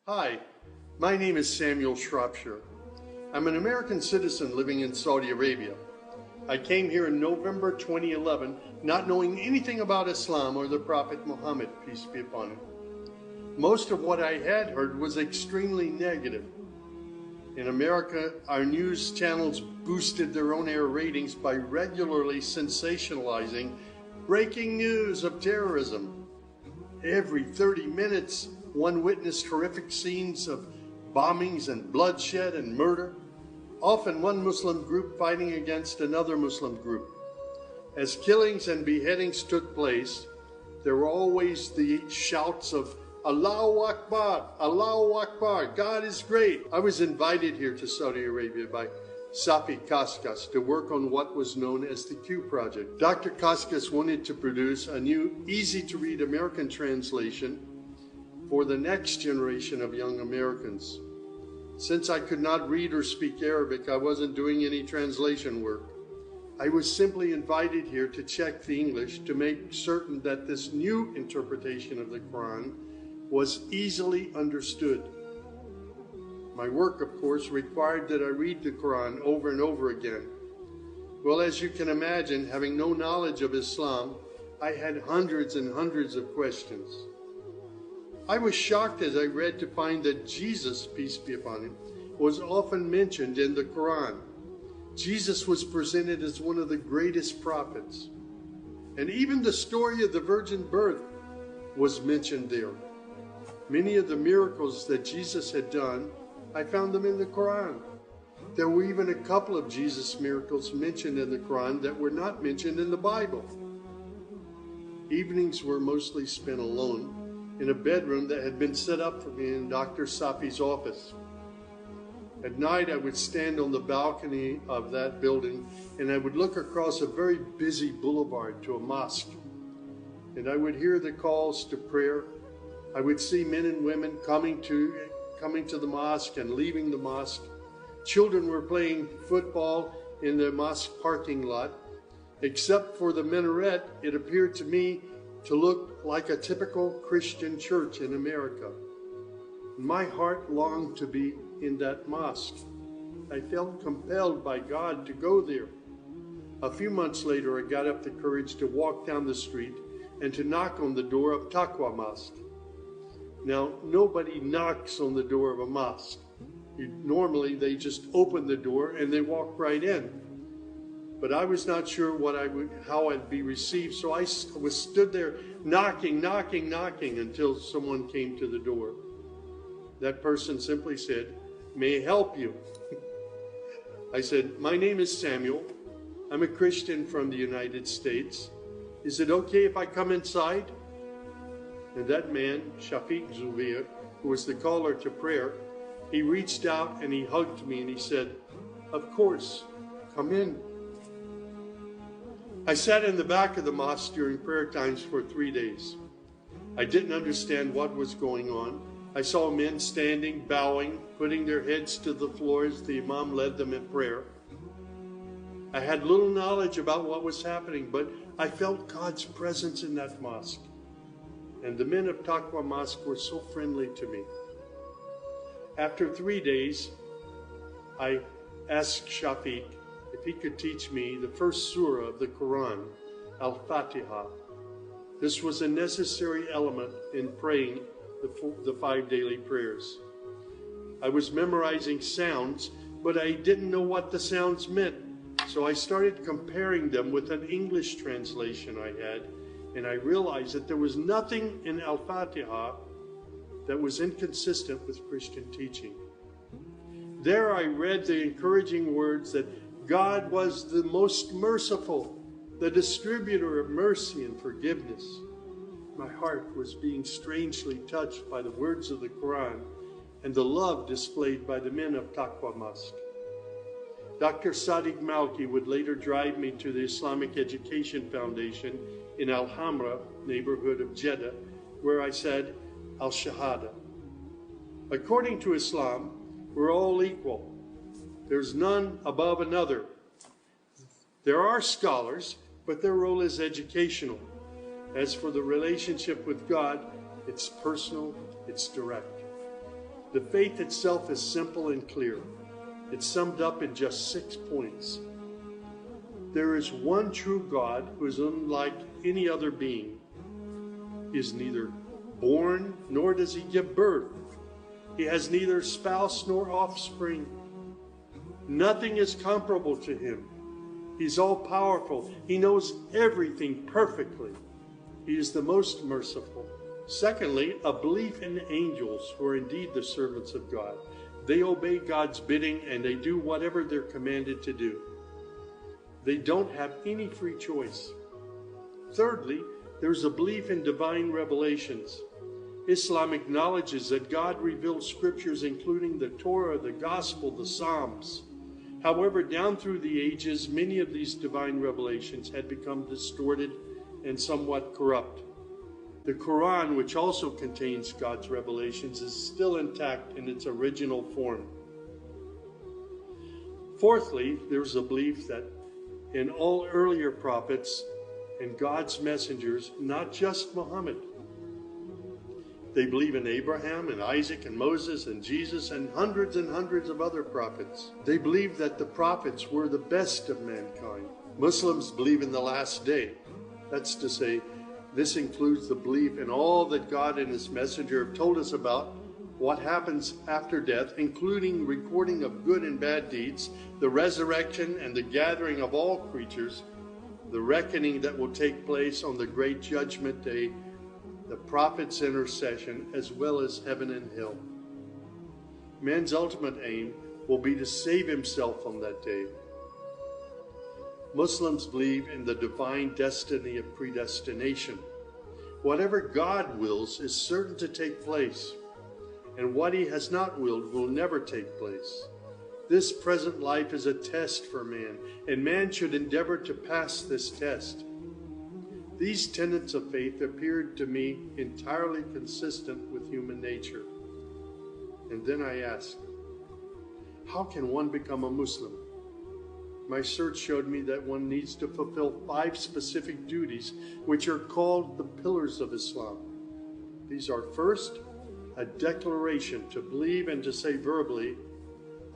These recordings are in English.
Hi, my name is Samuel Shropshire. I'm an American citizen living in Saudi Arabia. I came here in November 2011, not knowing anything about Islam or the Prophet Muhammad, peace be upon him. Most of what I had heard was extremely negative. In America, our news channels boosted their own-air ratings by regularly sensationalizing breaking news of terrorism. Every 30 minutes, one witnessed horrific scenes of bombings and bloodshed and murder, often one Muslim group fighting against another Muslim group. As killings and beheadings took place, there were always the shouts of Allahu Akbar, Allahu Akbar, God is great. I was invited here to Saudi Arabia by Safi Kaskas to work on what was known as the Q Project. Dr. Kaskas wanted to produce a new, easy-to-read American translation for the next generation of young Americans. Since I could not read or speak Arabic, I wasn't doing any translation work. I was simply invited here to check the English to make certain that this new interpretation of the Quran was easily understood. My work, of course, required that I read the Quran over and over again. Well, as you can imagine, having no knowledge of Islam, I had hundreds and hundreds of questions. I was shocked as I read to find that Jesus, peace be upon him, was often mentioned in the Quran. Jesus was presented as one of the greatest prophets. And even the story of the virgin birth was mentioned there. Many of the miracles that Jesus had done, I found them in the Quran. There were even a couple of Jesus miracles mentioned in the Quran that were not mentioned in the Bible. Evenings were mostly spent alone in a bedroom that had been set up for me in Dr. Safi's office. At night, I would stand on the balcony of that building and I would look across a very busy boulevard to a mosque. And I would hear the calls to prayer. I would see men and women coming to the mosque and leaving the mosque. Children were playing football in the mosque parking lot. Except for the minaret, it appeared to me to look like a typical Christian church in America. My heart longed to be in that mosque. I felt compelled by God to go there. A few months later, I got up the courage to walk down the street and to knock on the door of Taqwa Mosque. Now, nobody knocks on the door of a mosque. Normally, they just open the door and they walk right in. But I was not sure how I'd be received, so I stood there knocking until someone came to the door. That person simply said, "May I help you?" I said, "My name is Samuel. I'm a Christian from the United States. Is it okay if I come inside?" And that man, Shafiq Zubair, who was the caller to prayer, he reached out and he hugged me and he said, "Of course, come in." I sat in the back of the mosque during prayer times for 3 days. I didn't understand what was going on. I saw men standing, bowing, putting their heads to the floor as the imam led them in prayer. I had little knowledge about what was happening, but I felt God's presence in that mosque. And the men of Taqwa Mosque were so friendly to me. After 3 days, I asked Shafiq if he could teach me the first surah of the Quran, Al-Fatiha. This was a necessary element in praying the 5 daily prayers. I was memorizing sounds, but I didn't know what the sounds meant. So I started comparing them with an English translation I had, and I realized that there was nothing in Al-Fatiha that was inconsistent with Christian teaching. There I read the encouraging words that God was the most merciful, the distributor of mercy and forgiveness. My heart was being strangely touched by the words of the Quran and the love displayed by the men of Taqwa Mosque. Dr. Sadiq Malki would later drive me to the Islamic Education Foundation in Al-Hamra neighborhood of Jeddah, where I said Al-Shahada. According to Islam, we're all equal. There's none above another. There are scholars, but their role is educational. As for the relationship with God, it's personal, it's direct. The faith itself is simple and clear. It's summed up in just 6 points. There is one true God who is unlike any other being. He is neither born nor does he give birth. He has neither spouse nor offspring. Nothing is comparable to him. He's all-powerful. He knows everything perfectly. He is the most merciful. Secondly, a belief in angels who are indeed the servants of God. They obey God's bidding and they do whatever they're commanded to do. They don't have any free choice. Thirdly, there's a belief in divine revelations. Islam acknowledges that God revealed scriptures including the Torah, the Gospel, the Psalms. However, down through the ages, many of these divine revelations had become distorted and somewhat corrupt. The Quran, which also contains God's revelations, is still intact in its original form. Fourthly, there's a belief that in all earlier prophets and God's messengers, not just Muhammad. They believe in Abraham and Isaac and Moses and Jesus and hundreds of other prophets. They believe that the prophets were the best of mankind. Muslims believe in the last day. That's to say, this includes the belief in all that God and his messenger have told us about what happens after death, including recording of good and bad deeds, the resurrection and the gathering of all creatures, the reckoning that will take place on the great judgment day, the prophet's intercession, as well as heaven and hell. Man's ultimate aim will be to save himself on that day. Muslims believe in the divine destiny of predestination. Whatever God wills is certain to take place, and what he has not willed will never take place. This present life is a test for man, and man should endeavor to pass this test. These tenets of faith appeared to me entirely consistent with human nature. And then I asked, how can one become a Muslim? My search showed me that one needs to fulfill 5 specific duties, which are called the pillars of Islam. These are: first, a declaration to believe and to say verbally,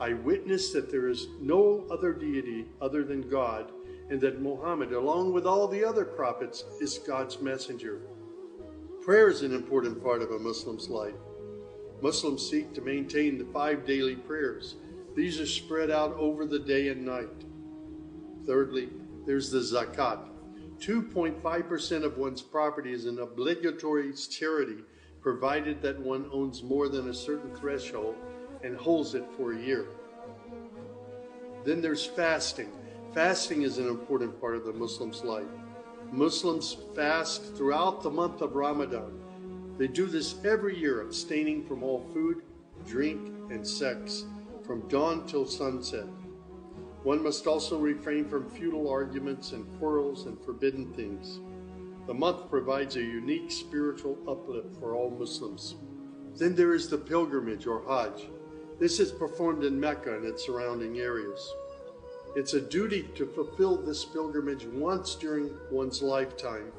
I witness that there is no other deity other than God, and that Muhammad, along with all the other prophets, is God's messenger. Prayer is an important part of a Muslim's life. Muslims seek to maintain the 5 daily prayers. These are spread out over the day and night. Thirdly, there's the zakat. 2.5% of one's property is an obligatory charity, provided that one owns more than a certain threshold and holds it for a year. Then there's fasting. Fasting is an important part of the Muslim's life. Muslims fast throughout the month of Ramadan. They do this every year, abstaining from all food, drink, and sex, from dawn till sunset. One must also refrain from futile arguments and quarrels and forbidden things. The month provides a unique spiritual uplift for all Muslims. Then there is the pilgrimage or Hajj. This is performed in Mecca and its surrounding areas. It's a duty to fulfill this pilgrimage once during one's lifetime,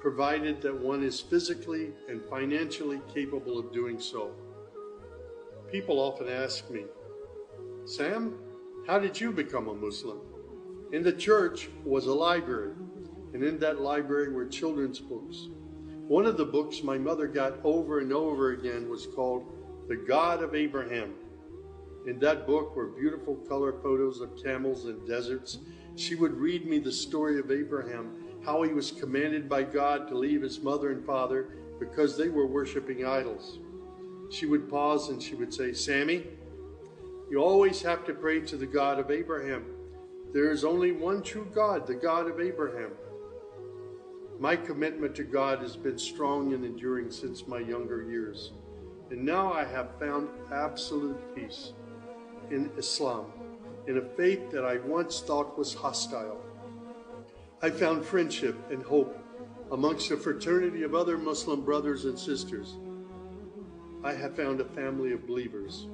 provided that one is physically and financially capable of doing so. People often ask me, Sam, how did you become a Muslim? In the church was a library, and in that library were children's books. One of the books my mother got over and over again was called The God of Abraham. In that book were beautiful color photos of camels and deserts. She would read me the story of Abraham, how he was commanded by God to leave his mother and father because they were worshiping idols. She would pause and she would say, Sammy, you always have to pray to the God of Abraham. There is only one true God, the God of Abraham. My commitment to God has been strong and enduring since my younger years. And now I have found absolute peace in Islam, in a faith that I once thought was hostile. I found friendship and hope amongst a fraternity of other Muslim brothers and sisters. I have found a family of believers.